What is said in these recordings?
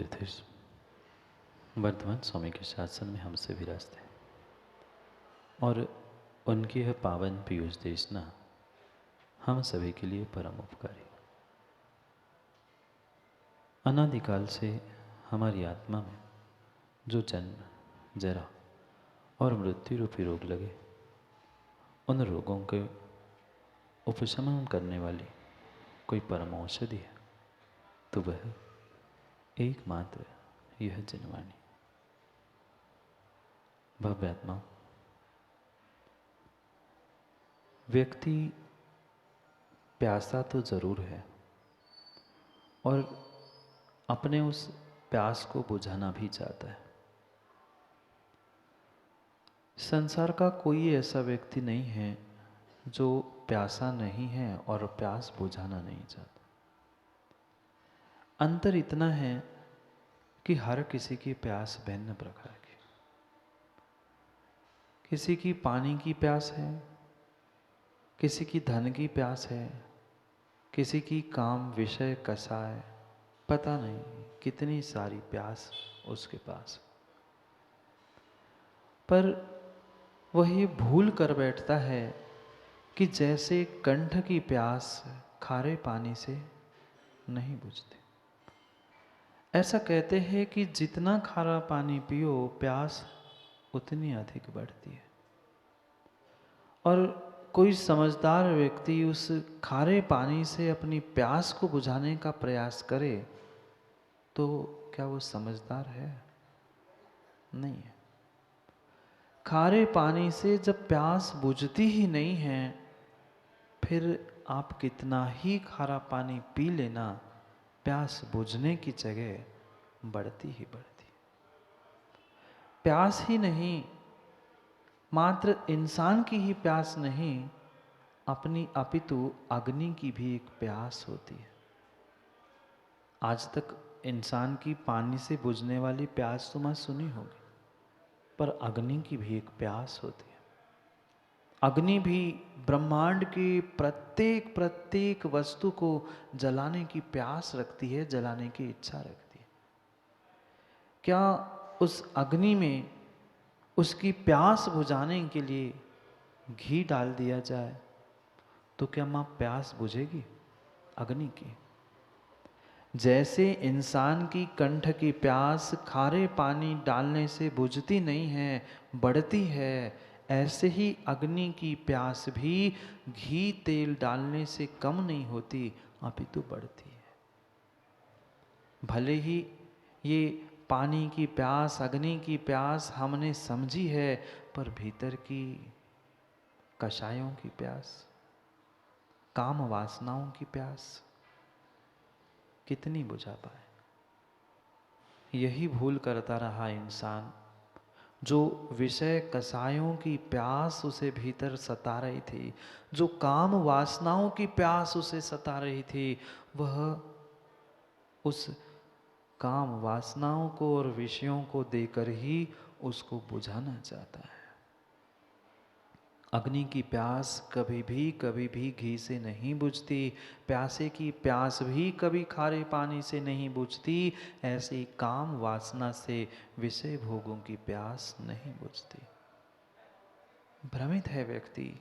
तीर्थेश वर्धमान स्वामी के शासन में हमसे विराजते हैं और उनकी यह पावन पीयूष देशना हम सभी के लिए परम उपकारी। अनादिकाल से हमारी आत्मा में जो जन्म, जरा और मृत्यु रूपी रोग लगे, उन रोगों के उपशमन करने वाली कोई परम औषधि है तो वह एकमात्र यह जनवाणी। भव्य आत्मा, व्यक्ति प्यासा तो जरूर है और अपने उस प्यास को बुझाना भी चाहता है। संसार का कोई ऐसा व्यक्ति नहीं है जो प्यासा नहीं है और प्यास बुझाना नहीं चाहता। अंतर इतना है कि हर किसी की प्यास भिन्न प्रकार की। किसी की पानी की प्यास है, किसी की धन की प्यास है, किसी की काम विषय कसाय, पता नहीं कितनी सारी प्यास उसके पास। पर वही भूल कर बैठता है कि जैसे कंठ की प्यास खारे पानी से नहीं बुझती। ऐसा कहते हैं कि जितना खारा पानी पियो प्यास उतनी अधिक बढ़ती है। और कोई समझदार व्यक्ति उस खारे पानी से अपनी प्यास को बुझाने का प्रयास करे तो क्या वो समझदार है? नहीं है। खारे पानी से जब प्यास बुझती ही नहीं है, फिर आप कितना ही खारा पानी पी लेना, प्यास बुझने की जगह बढ़ती ही बढ़ती। प्यास ही नहीं, मात्र इंसान की ही प्यास नहीं, अपनी अपितु अग्नि की भी एक प्यास होती है। आज तक इंसान की पानी से बुझने वाली प्यास तो मैं सुनी होगी, पर अग्नि की भी एक प्यास होती है। अग्नि भी ब्रह्मांड की प्रत्येक वस्तु को जलाने की प्यास रखती है, जलाने की इच्छा रखती है। क्या उस अग्नि में उसकी प्यास बुझाने के लिए घी डाल दिया जाए तो क्या मां प्यास बुझेगी अग्नि की? जैसे इंसान की कंठ की प्यास खारे पानी डालने से बुझती नहीं है, बढ़ती है, ऐसे ही अग्नि की प्यास भी घी तेल डालने से कम नहीं होती, अपितु बढ़ती है। भले ही ये पानी की प्यास, अग्नि की प्यास हमने समझी है, पर भीतर की कषायों की प्यास, काम वासनाओं की प्यास कितनी बुझा पाए? यही भूल करता रहा इंसान। जो विषय कसायों की प्यास उसे भीतर सता रही थी, जो काम वासनाओं की प्यास उसे सता रही थी, वह उस काम वासनाओं को और विषयों को देकर ही उसको बुझाना चाहता है। अग्नि की प्यास कभी भी घी से नहीं बुझती, प्यासे की प्यास भी कभी खारे पानी से नहीं बुझती। ऐसी काम वासना से विषय भोगों की प्यास नहीं बुझती। भ्रमित है व्यक्ति,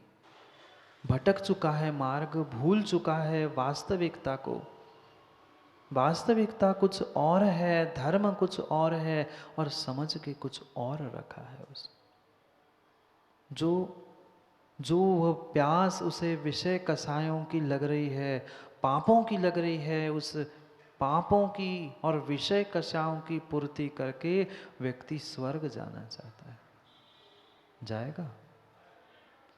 भटक चुका है मार्ग, भूल चुका है वास्तविकता को। वास्तविकता कुछ और है, धर्म कुछ और है और समझ के कुछ और रखा है उस जो वह प्यास उसे विषय कसायों की लग रही है, पापों की लग रही है, उस पापों की और विषय कसायों की पूर्ति करके व्यक्ति स्वर्ग जाना चाहता है। जाएगा?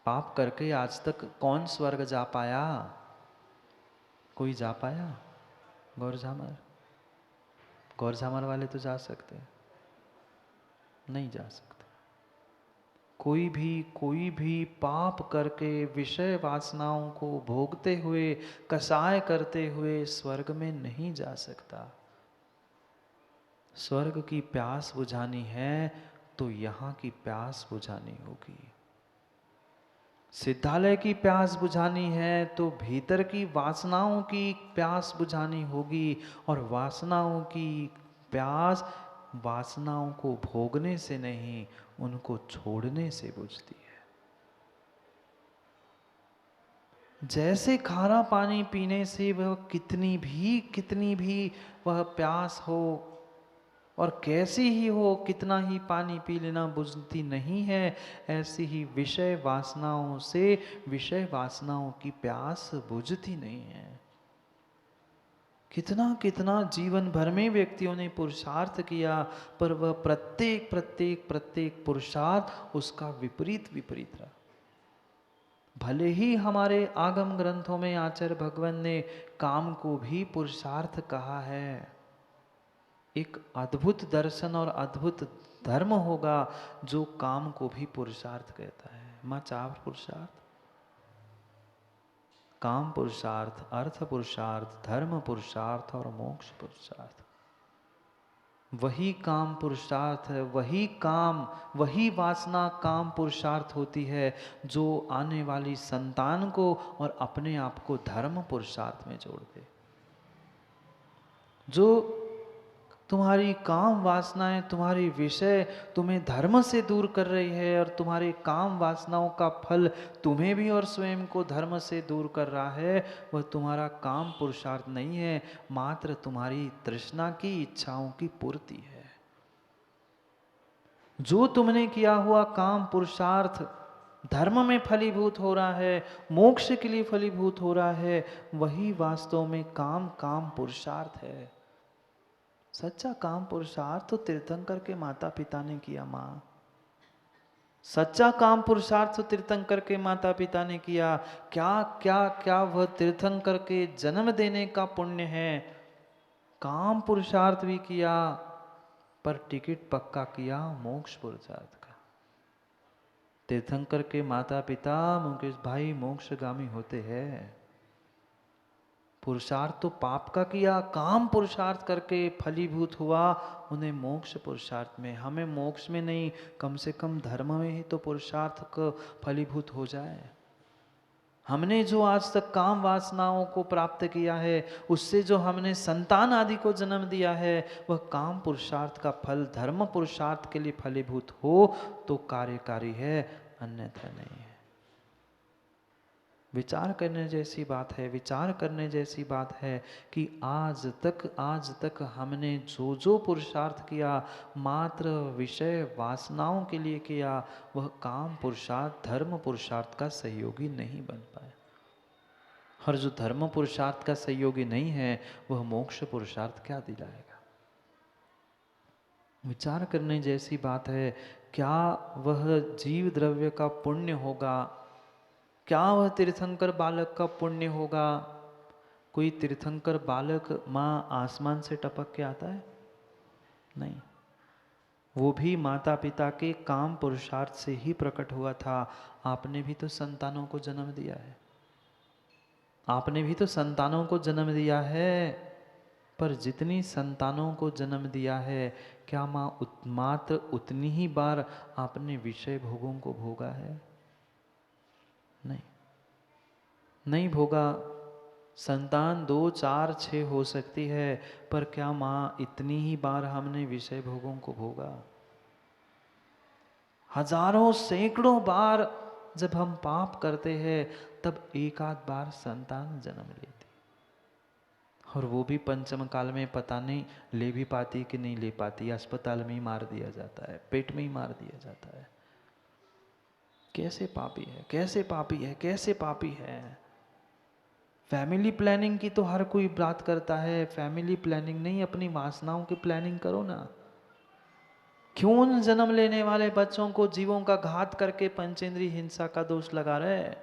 पाप करके आज तक कौन स्वर्ग जा पाया? कोई जा पाया? गौर झामर वाले तो जा सकते हैं, नहीं जा सकते। कोई भी पाप करके विषय वासनाओं को भोगते हुए, कसाय करते हुए स्वर्ग में नहीं जा सकता। स्वर्ग की प्यास बुझानी है तो यहाँ की प्यास बुझानी होगी। सिद्धालय की प्यास बुझानी है तो भीतर की वासनाओं की प्यास बुझानी होगी, और वासनाओं की प्यास वासनाओं को भोगने से नहीं, उनको छोड़ने से बुझती है। जैसे खारा पानी पीने से वह कितनी भी वह प्यास हो और कैसी ही हो, कितना ही पानी पी लेना, बुझती नहीं है। ऐसी ही विषय वासनाओं से विषय वासनाओं की प्यास बुझती नहीं है। कितना कितना जीवन भर में व्यक्तियों ने पुरुषार्थ किया, पर वह प्रत्येक प्रत्येक प्रत्येक पुरुषार्थ उसका विपरीत विपरीत रहा। भले ही हमारे आगम ग्रंथों में आचार्य भगवान ने काम को भी पुरुषार्थ कहा है, एक अद्भुत दर्शन और अद्भुत धर्म होगा जो काम को भी पुरुषार्थ कहता है। मां चार पुरुषार्थ, काम पुरुषार्थ, अर्थ पुरुषार्थ, धर्म पुरुषार्थ और मोक्ष पुरुषार्थ। वही काम पुरुषार्थ है, वही काम, वही वासना काम पुरुषार्थ होती है जो आने वाली संतान को और अपने आप को धर्म पुरुषार्थ में जोड़ दे। जो तुम्हारी काम वासनाएं, तुम्हारी विषय तुम्हें धर्म से दूर कर रही है और तुम्हारे काम वासनाओं का फल तुम्हें भी और स्वयं को धर्म से दूर कर रहा है, वह तुम्हारा काम पुरुषार्थ नहीं है, मात्र तुम्हारी तृष्णा की इच्छाओं की पूर्ति है। जो तुमने किया हुआ काम पुरुषार्थ धर्म में फलीभूत हो रहा है, मोक्ष के लिए फलीभूत हो रहा है, वही वास्तव में काम पुरुषार्थ है। सच्चा काम पुरुषार्थ तो तीर्थंकर के माता पिता ने किया। माँ, सच्चा काम पुरुषार्थ तो तीर्थंकर के माता पिता ने किया। क्या क्या क्या वह तीर्थंकर के जन्म देने का पुण्य है। काम पुरुषार्थ भी किया, पर टिकट पक्का किया मोक्ष पुरुषार्थ का। तीर्थंकर के माता पिता मुकेश भाई मोक्षगामी होते हैं। पुरुषार्थ तो पाप का किया, काम पुरुषार्थ करके फलीभूत हुआ उन्हें मोक्ष पुरुषार्थ में। हमें मोक्ष में नहीं, कम से कम धर्म में ही तो पुरुषार्थ का फलीभूत हो जाए। हमने जो आज तक काम वासनाओं को प्राप्त किया है, उससे जो हमने संतान आदि को जन्म दिया है, वह काम पुरुषार्थ का फल धर्म पुरुषार्थ के लिए फलीभूत हो तो कार्यकारी है, अन्यथा नहीं है। विचार करने जैसी बात है, विचार करने जैसी बात है कि आज तक हमने जो जो पुरुषार्थ किया मात्र विषय वासनाओं के लिए किया, वह काम पुरुषार्थ धर्म पुरुषार्थ का सहयोगी नहीं बन पाया। और जो धर्म पुरुषार्थ का सहयोगी नहीं है, वह मोक्ष पुरुषार्थ क्या दिलाएगा। विचार करने जैसी बात है। क्या वह जीव द्रव्य का पुण्य होगा, क्या वह तीर्थंकर बालक का पुण्य होगा। कोई तीर्थंकर बालक माँ आसमान से टपक के आता है? नहीं, वो भी माता पिता के काम पुरुषार्थ से ही प्रकट हुआ था। आपने भी तो संतानों को जन्म दिया है, आपने भी तो संतानों को जन्म दिया है, पर जितनी संतानों को जन्म दिया है, क्या माँ मात्र उतनी ही बार आपने विषय भोगों को भोगा है? नहीं भोगा। संतान 2, 4, 6 हो सकती है, पर क्या माँ इतनी ही बार हमने विषय भोगों को भोगा? हजारों सैकड़ों बार जब हम पाप करते हैं, तब एक आध बार संतान जन्म लेती, और वो भी पंचम काल में पता नहीं ले भी पाती कि नहीं ले पाती, अस्पताल में ही मार दिया जाता है, पेट में ही मार दिया जाता है। कैसे पापी है, कैसे पापी है, कैसे पापी है। फैमिली प्लानिंग की तो हर कोई बात करता है, फैमिली प्लानिंग नहीं, अपनी वासनाओं की प्लानिंग करो ना। क्यों उन जन्म लेने वाले बच्चों को जीवों का घात करके पंचेंद्रीय हिंसा का दोष लगा रहे?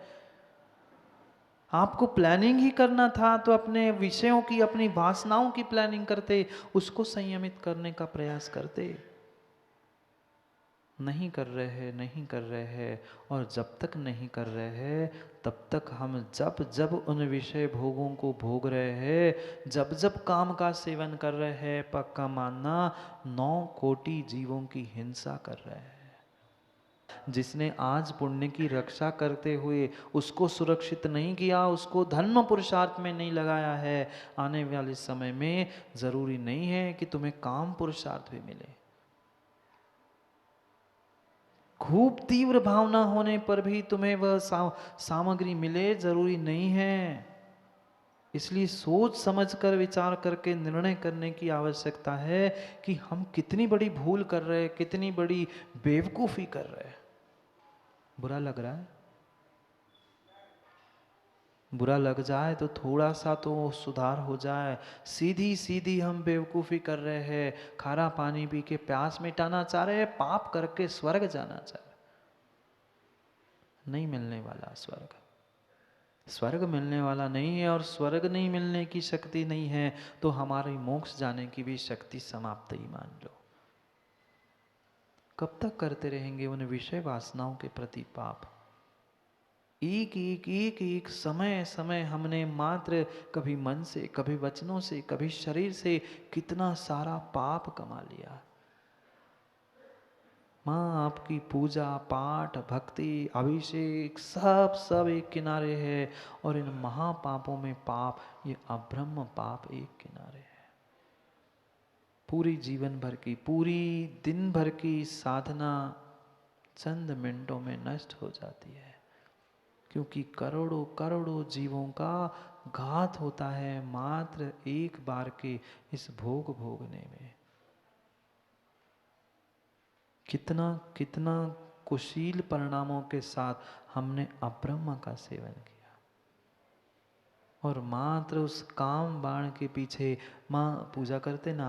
आपको प्लानिंग ही करना था तो अपने विषयों की, अपनी वासनाओं की प्लानिंग करते, उसको संयमित करने का प्रयास करते। नहीं कर रहे हैं, नहीं कर रहे हैं, और जब तक नहीं कर रहे हैं तब तक हम जब जब उन विषय भोगों को भोग रहे हैं, जब जब काम का सेवन कर रहे हैं, पक्का मानना 9 कोटि जीवों की हिंसा कर रहे हैं। जिसने आज पुण्य की रक्षा करते हुए उसको सुरक्षित नहीं किया, उसको धर्म पुरुषार्थ में नहीं लगाया है, आने वाले समय में जरूरी नहीं है कि तुम्हें काम पुरुषार्थ भी मिले। खूब तीव्र भावना होने पर भी तुम्हें वह सामग्री मिले जरूरी नहीं है। इसलिए सोच समझकर विचार करके निर्णय करने की आवश्यकता है कि हम कितनी बड़ी भूल कर रहे हैं, कितनी बड़ी बेवकूफी कर रहे हैं। बुरा लग रहा है? बुरा लग जाए तो थोड़ा सा तो सुधार हो जाए। सीधी सीधी हम बेवकूफ़ी कर रहे हैं, खारा पानी पी के प्यास मिटाना चाह रहे हैं, पाप करके स्वर्ग जाना चाह रहे। नहीं मिलने वाला स्वर्ग, स्वर्ग मिलने वाला नहीं है। और स्वर्ग नहीं मिलने की शक्ति नहीं है तो हमारी मोक्ष जाने की भी शक्ति समाप्त ही मान लो। कब तक करते रहेंगे उन विषय वासनाओं के प्रति पाप? एक एक एक एक समय समय हमने मात्र कभी मन से, कभी वचनों से, कभी शरीर से कितना सारा पाप कमा लिया। माँ आपकी पूजा पाठ भक्ति अभिषेक सब सब एक किनारे है, और इन महापापों में पाप, ये अब्रह्म पाप एक किनारे है। पूरी जीवन भर की, पूरी दिन भर की साधना चंद मिनटों में नष्ट हो जाती है, क्योंकि करोड़ों करोड़ों जीवों का घात होता है मात्र एक बार के इस भोग भोगने में। कितना कितना कुशील परिणामों के साथ हमने अब्रह्म का सेवन किया, और मात्र उस काम बाण के पीछे। माँ पूजा करते ना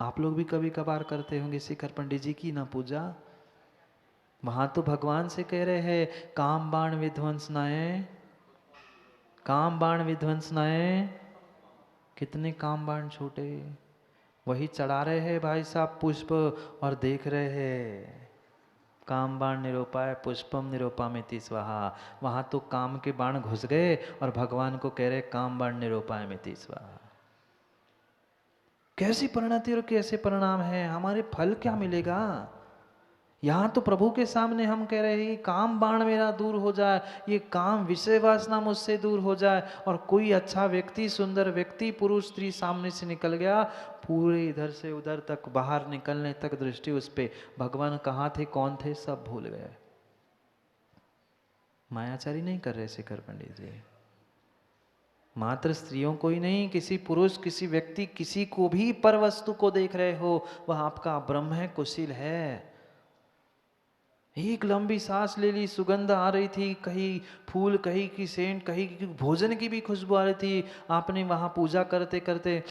आप लोग भी कभी कभार करते होंगे शिखर पंडित जी की ना पूजा। वहां तो भगवान से कह रहे हैं काम बाण विध्वंस नाए, काम बाण विध्वंस नाए। कितने काम बाण छूटे, वही चढ़ा रहे हैं भाई साहब पुष्प, और देख रहे हैं काम बाण निरोपाय पुष्पम निरोपामिति स्वाहा। वहां तो काम के बाण घुस गए और भगवान को कह रहे काम बाण निरोपामिति स्वाहा। कैसी परिणति और कैसे परिणाम है, हमारे फल क्या मिलेगा? यहाँ तो प्रभु के सामने हम कह रहे हैं काम बाण मेरा दूर हो जाए, ये काम विषय वासना मुझसे दूर हो जाए, और कोई अच्छा व्यक्ति, सुंदर व्यक्ति, पुरुष स्त्री सामने से निकल गया, पूरे इधर से उधर तक बाहर निकलने तक दृष्टि उस पे, भगवान कहाँ थे कौन थे सब भूल गए। मायाचारी नहीं कर रहे शिखर पंडित जी, मात्र स्त्रियों को ही नहीं, किसी पुरुष, किसी व्यक्ति, किसी को भी पर वस्तु को देख रहे हो, वह आपका ब्रह्म है, कुशील है। एक लंबी सांस ले ली, सुगंध आ रही थी, कहीं फूल, कहीं की सेंट, कहीं की भोजन की भी खुशबू आ रही थी, आपने वहां पूजा करते करते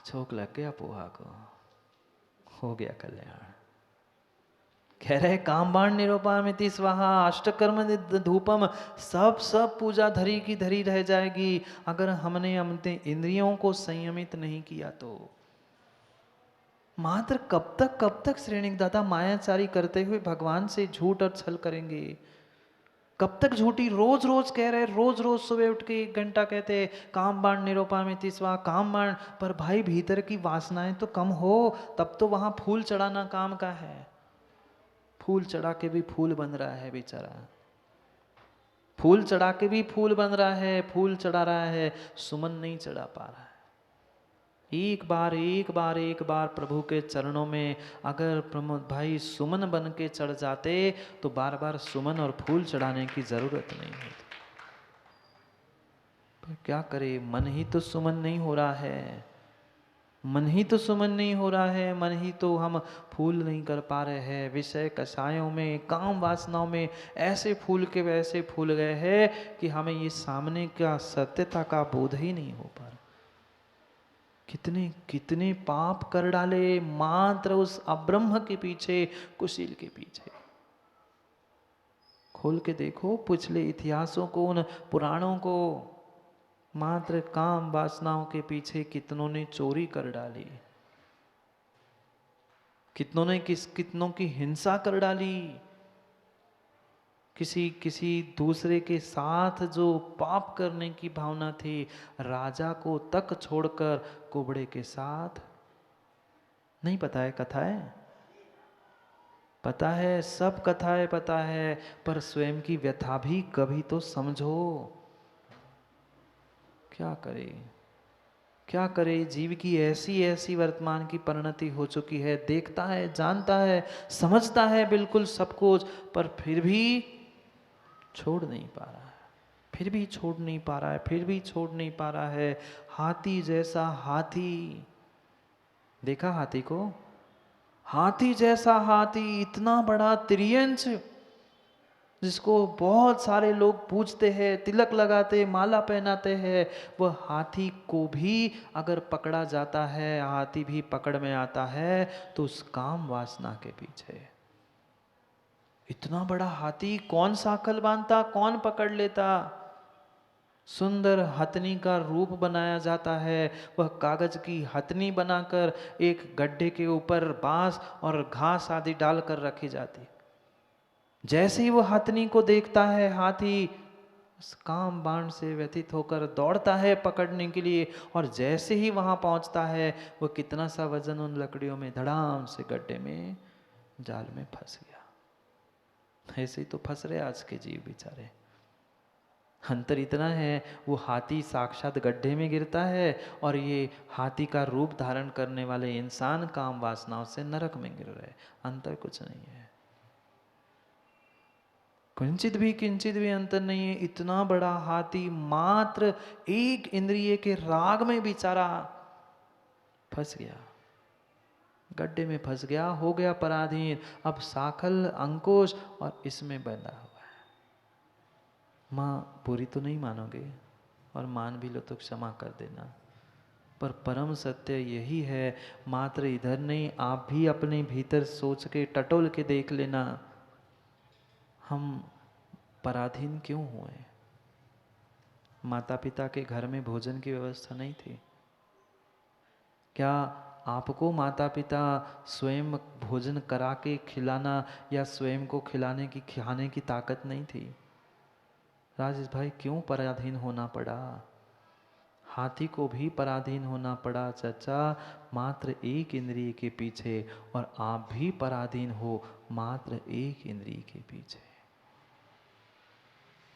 छोक लग गया पोहा को, हो गया कल्याण। कह रहे काम बाण निरोपामिति स्वाहा, अष्टकर्म धूपम, सब सब पूजा धरी की धरी रह जाएगी अगर हमने अपने इंद्रियों को संयमित नहीं किया तो। मात्र कब तक श्रेणिक दादा मायाचारी करते हुए भगवान से झूठ और छल करेंगे? कब तक झूठी रोज रोज कह रहे, रोज रोज सुबह उठ के 1 घंटा कहते काम बाण निरोपामिति स्वाहा, काम बाण, पर भाई भीतर की वासनाएं तो कम हो, तब तो वहां फूल चढ़ाना काम का है। फूल चढ़ा के भी फूल बन रहा है बेचारा, फूल चढ़ा के भी फूल बन रहा है, फूल चढ़ा रहा है, सुमन नहीं चढ़ा पा रहा है। एक बार एक बार एक बार प्रभु के चरणों में अगर प्रमोद भाई सुमन बन के चढ़ जाते तो बार बार सुमन और फूल चढ़ाने की जरूरत नहीं होती। पर क्या करे, मन ही तो सुमन नहीं हो रहा है, मन ही तो सुमन नहीं हो रहा है, मन ही तो हम फूल नहीं कर पा रहे हैं। विषय कषायों में, काम वासनाओं में ऐसे फूल के वैसे फूल गए हैं कि हमें ये सामने का सत्यता का बोध ही नहीं हो पा रहा। कितने कितने पाप कर डाले मात्र उस अब्रह्म के पीछे, कुशील के पीछे। खोल के देखो पिछले इतिहासों को, उन पुराणों को, मात्र काम वासनाओं के पीछे कितनों ने चोरी कर डाली, कितनों की हिंसा कर डाली, किसी दूसरे के साथ जो पाप करने की भावना थी, राजा को तक छोड़कर कुबड़े के साथ। नहीं पता है कथा है? पता है, सब कथाएं पता है, पर स्वयं की व्यथा भी कभी तो समझो। क्या करे, क्या करे, जीव की ऐसी ऐसी वर्तमान की परिणति हो चुकी है, देखता है, जानता है, समझता है बिल्कुल सब कुछ, पर फिर भी छोड़ नहीं पा रहा है, फिर भी छोड़ नहीं पा रहा है, फिर भी छोड़ नहीं पा रहा है। हाथी जैसा हाथी, देखा हाथी को, हाथी जैसा हाथी, इतना बड़ा त्रियंच, जिसको बहुत सारे लोग पूजते हैं, तिलक लगाते, माला पहनाते हैं, वह हाथी को भी अगर पकड़ा जाता है, हाथी भी पकड़ में आता है, तो उस काम वासना के पीछे। इतना बड़ा हाथी कौन साकल बांधता, कौन पकड़ लेता। सुंदर हथनी का रूप बनाया जाता है, वह कागज की हथनी बनाकर एक गड्ढे के ऊपर बांस और घास आदि डालकर रखी जाती। जैसे ही वो हथनी को देखता है, हाथी उस काम बाण से व्यथित होकर दौड़ता है पकड़ने के लिए, और जैसे ही वहां पहुंचता है, वो कितना सा वजन उन लकड़ियों में धड़ाम से गड्ढे में, जाल में फंस गया। ऐसे ही तो फंस रहे आज के जीव बेचारे। अंतर इतना है, वो हाथी साक्षात गड्ढे में गिरता है, और ये हाथी का रूप धारण करने वाले इंसान काम वासनाओं से नरक में गिर रहे। अंतर कुछ नहीं है, किंचित भी अंतर नहीं है। इतना बड़ा हाथी मात्र एक इंद्रिय के राग में बेचारा फंस गया, गड्ढे में फंस गया, हो गया पराधीन। अब साखल, अंकुश और इसमें बंधा हुआ है। माँ बुरी तो नहीं मानोगे, और मान भी लो तो क्षमा कर देना, पर परम सत्य यही है। मात्र इधर नहीं, आप भी अपने भीतर सोच के टटोल के देख लेना, हम पराधीन क्यों हुए। माता पिता के घर में भोजन की व्यवस्था नहीं थी क्या? आपको माता पिता स्वयं भोजन करा के खिलाना या स्वयं को खिलाने की, खाने की ताकत नहीं थी? राजेश भाई क्यों पराधीन होना पड़ा? हाथी को भी पराधीन होना पड़ा चाचा, मात्र एक इंद्रिय के पीछे, और आप भी पराधीन हो मात्र एक इंद्रिय के पीछे।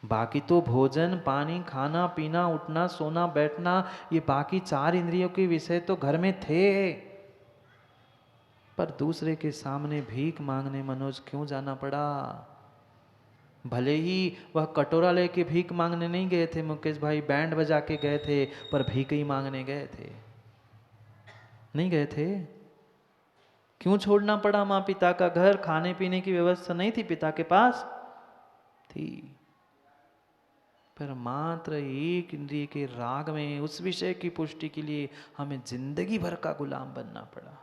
बाकी तो भोजन, पानी, खाना पीना, उठना सोना बैठना, ये बाकी चार इंद्रियों के विषय तो घर में थे, पर दूसरे के सामने भीख मांगने मनोज क्यों जाना पड़ा? भले ही वह कटोरा लेके भीख मांगने नहीं गए थे मुकेश भाई, बैंड बजा के गए थे, पर भीख ही मांगने गए थे, नहीं गए थे। क्यों छोड़ना पड़ा माँ पिता का घर? खाने पीने की व्यवस्था नहीं थी पिता के पास? थी, पर मात्र एक इंद्रिय के राग में उस विषय की पुष्टि के लिए हमें जिंदगी भर का गुलाम बनना पड़ा।